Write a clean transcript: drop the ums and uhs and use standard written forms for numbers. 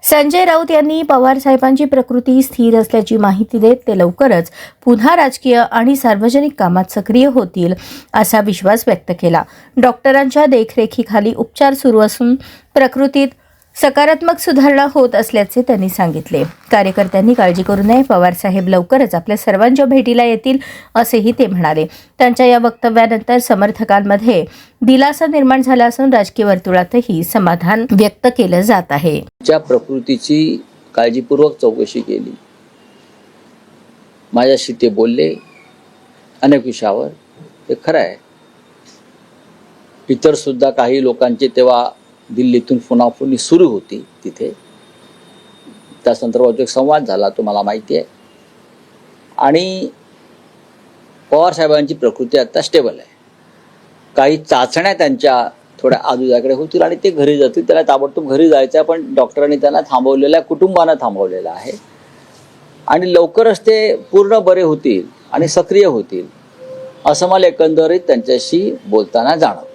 संजय राऊत यांनी पवार साहेबांची प्रकृती स्थिर असल्याची माहिती देत ते लवकरच पुन्हा राजकीय आणि सार्वजनिक कामात सक्रिय होतील असा विश्वास व्यक्त केला। डॉक्टरांच्या देखरेखीखाली उपचार सुरू असून प्रकृतीत सकारात्मक सुधारणा होत असल्याचे त्यांनी सांगितले। कार्यकर्त्यांनी काळजी करू नये, पवार साहेब लवकरच आपल्या सर्वांच्या भेटीला येतील असेही ते म्हणाले। त्यांच्या या वक्तव्यानंतर समर्थकांमध्ये दिलासा निर्माण झाला असून राजकीय वर्तुळातही समाधान व्यक्त केलं जात आहे। च्या प्रकृतीची काळजीपूर्वक चौकशी केली, माझ्याशी ते बोलले अनेक विषयावर, हे खरं आहे। इतर सुद्धा काही लोकांचे तेव्हा दिल्लीतून फोनाफोनी सुरू होती, तिथे त्या संदर्भात एक संवाद झाला, तो मला माहिती आहे। आणि पवार साहेबांची प्रकृती आता स्टेबल आहे। काही चाचण्या त्यांच्या थोड्या आजूबाजूकडे होतील आणि ते घरी जातील। त्याला ताबडतोब घरी जायचं आहे, पण डॉक्टरांनी त्यांना थांबवलेलं आहे, कुटुंबानं थांबवलेलं आहे आणि लवकरच ते पूर्ण बरे होतील आणि सक्रिय होतील असं मला एकंदरीत त्यांच्याशी बोलताना जाणवलं।